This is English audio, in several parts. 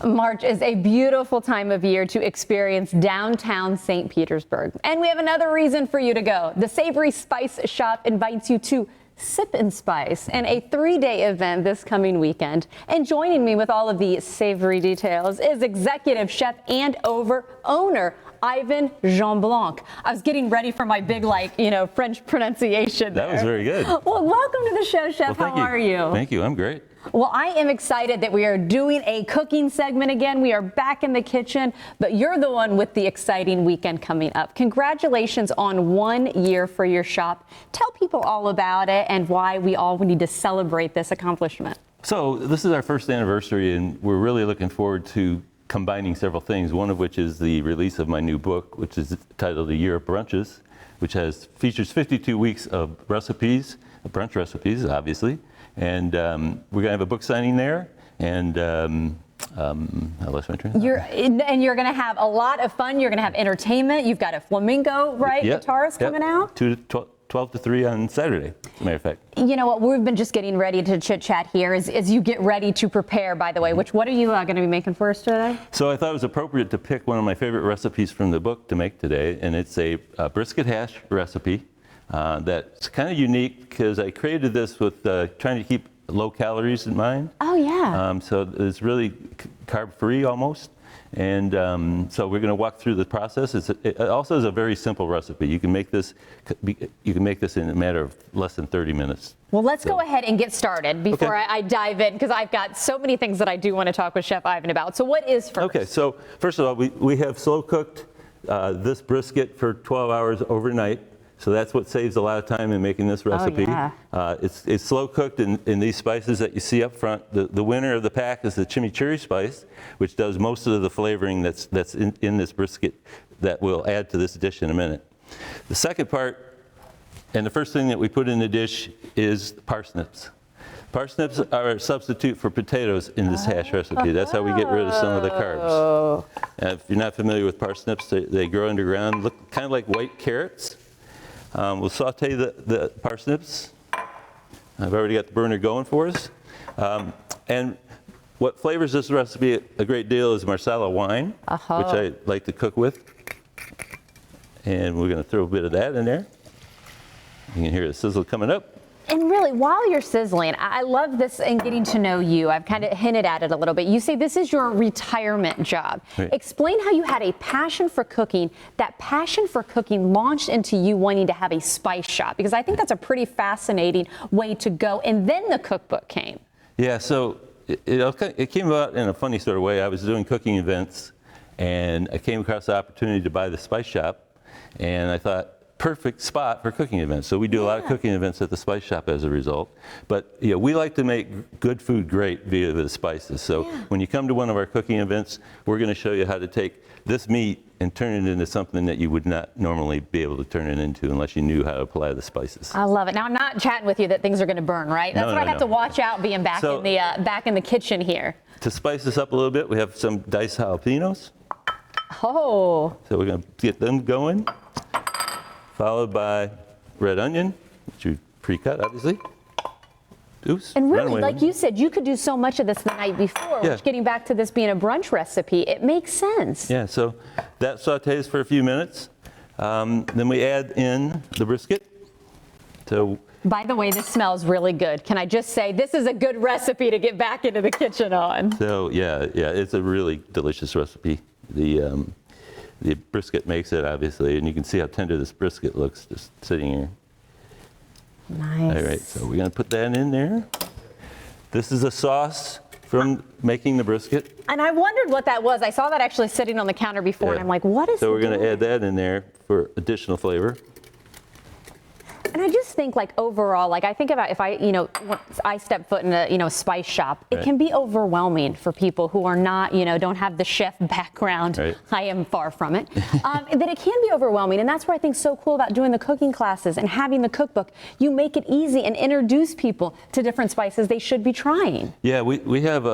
March is a beautiful time of year to experience downtown St. Petersburg. And we have another reason for you to go. The Savory Spice Shop invites you to Sip and Spice in a 3-day event this coming weekend. And joining me with all of the savory details is executive chef and owner Ivan Jean Blanc. I was getting ready for my big, French pronunciation there. That was very good. Well, welcome to the show, Chef. Well, How are you? Thank you. I'm great. Well, I am excited that we are doing a cooking segment again. We are back in the kitchen, but you're the one with the exciting weekend coming up. Congratulations on 1 year for your shop. Tell people all about it and why we all need to celebrate this accomplishment. So this is our first anniversary, and we're really looking forward to combining several things, one of which is the release of my new book, which is titled A Year of Brunches, which features 52 weeks of recipes, brunch recipes, obviously. And we're going to have a book signing there, and I lost my train of thought. You're going to have a lot of fun. You're going to have entertainment. You've got a flamenco, right? Yep. Guitarist coming out. 12 to 3 on Saturday, as a matter of fact. You know what? We've been just getting ready to chit chat here as you get ready to prepare, by the way. What are you going to be making for us today? So I thought it was appropriate to pick one of my favorite recipes from the book to make today, and it's a brisket hash recipe. That's kind of unique because I created this with trying to keep low calories in mind. Oh, yeah. So it's really carb-free almost. And so we're going to walk through the process. It also is a very simple recipe. You can make this in a matter of less than 30 minutes. Well, let's go ahead and get started before I dive in, because I've got so many things that I do want to talk with Chef Ivan about. So what is first? Okay, so first of all, we have slow cooked this brisket for 12 hours overnight. So that's what saves a lot of time in making this recipe. Oh, yeah. It's slow cooked in these spices that you see up front. The winner of the pack is the chimichurri spice, which does most of the flavoring that's in this brisket that we'll add to this dish in a minute. The second part, and the first thing that we put in the dish, is parsnips. Parsnips are a substitute for potatoes in this hash recipe. That's how we get rid of some of the carbs. If you're not familiar with parsnips, they grow underground, look kind of like white carrots. We'll saute the parsnips. I've already got the burner going for us. And what flavors this recipe a great deal is Marsala wine, which I like to cook with. And we're going to throw a bit of that in there. You can hear the sizzle coming up. And really, while you're sizzling, I love this and getting to know you. I've kind of hinted at it a little bit. You say this is your retirement job. Right. Explain how you had a passion for cooking. That passion for cooking launched into you wanting to have a spice shop, because I think that's a pretty fascinating way to go. And then the cookbook came. Yeah, so it came about in a funny sort of way. I was doing cooking events, and I came across the opportunity to buy the spice shop, and I thought, perfect spot for cooking events. So we do a lot of cooking events at the spice shop as a result. But we like to make good food great via the spices. So when you come to one of our cooking events, we're going to show you how to take this meat and turn it into something that you would not normally be able to turn it into unless you knew how to apply the spices. I love it. Now, I'm not chatting with you that things are going to burn, right? That's what I have to watch out being back in the kitchen here. To spice this up a little bit, we have some diced jalapenos. Oh. So we're going to get them going, followed by red onion, which we pre-cut, obviously. Oops, and really, like you said, you could do so much of this the night before, which, getting back to this being a brunch recipe, it makes sense. Yeah, so that sautés for a few minutes. Then we add in the brisket. So, by the way, this smells really good. Can I just say, this is a good recipe to get back into the kitchen on. So, yeah, it's a really delicious recipe. The brisket makes it, obviously, and you can see how tender this brisket looks just sitting here. Nice. All right, so we're going to put that in there. This is a sauce from making the brisket. And I wondered what that was. I saw that actually sitting on the counter before, and I'm like, what is it? So we're going to add that in there for additional flavor. And I just think, like, overall, like, I think about if I step foot in a spice shop, it can be overwhelming for people who are not, don't have the chef background. Right. I am far from it. That it can be overwhelming. And that's what I think is so cool about doing the cooking classes and having the cookbook. You make it easy and introduce people to different spices they should be trying. Yeah, we have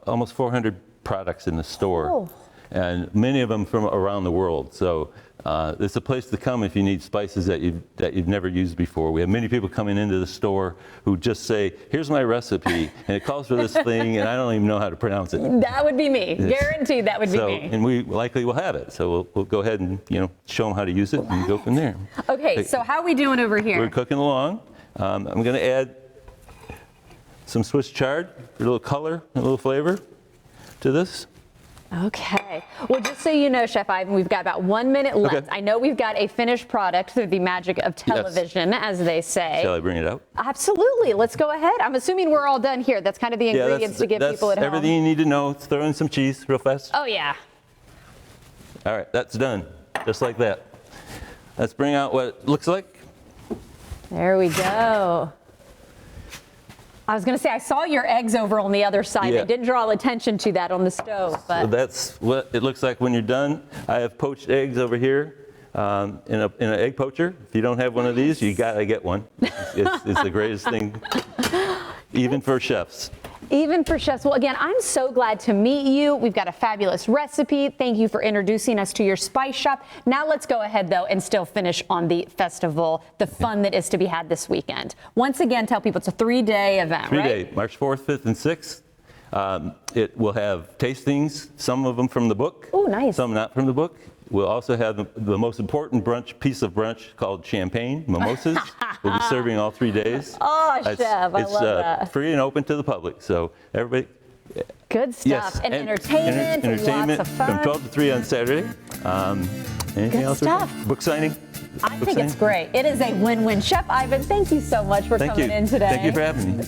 almost 400 products in the store. and many of them from around the world. So it's a place to come if you need spices that you've never used before. We have many people coming into the store who just say, here's my recipe, and it calls for this thing, and I don't even know how to pronounce it. That would be me. Guaranteed that would be me. And we likely will have it. So we'll go ahead and show them how to use it and go from there. Okay, so how are we doing over here? We're cooking along. I'm going to add some Swiss chard for a little color, a little flavor to this. Okay. Well, just so you know, Chef Ivan, we've got about 1 minute left. Okay. I know we've got a finished product through the magic of television, as they say. Shall I bring it out? Absolutely. Let's go ahead. I'm assuming we're all done here. That's kind of the ingredients to give people at home. That's everything you need to know. Let's throw in some cheese real fast. Oh, yeah. All right, that's done. Just like that. Let's bring out what it looks like. There we go. I was going to say, I saw your eggs over on the other side. Yeah. I didn't draw attention to that on the stove. But So that's what it looks like when you're done. I have poached eggs over here in an egg poacher. If you don't have one of these, you got to get one. It's the greatest thing, even for chefs. Even for chefs. Well, again, I'm so glad to meet you. We've got a fabulous recipe. Thank you for introducing us to your spice shop. Now let's go ahead, though, and still finish on the festival, the fun that is to be had this weekend. Once again, tell people it's a 3-day event, right? 3-day, March 4th, 5th, and 6th. It will have tastings, some of them from the book. Oh, nice. Some not from the book. We'll also have the most important piece of brunch called champagne, mimosas. We'll be serving all 3 days. Oh, Chef, I love that. It's free and open to the public, so everybody. Good stuff. Yes, and entertainment, entertainment lots of fun. from 12 to 3 on Saturday. Anything Good else? stuff. Book signing? I think it's great. It is a win-win. Chef Ivan, thank you so much for coming in today. Thank you for having me.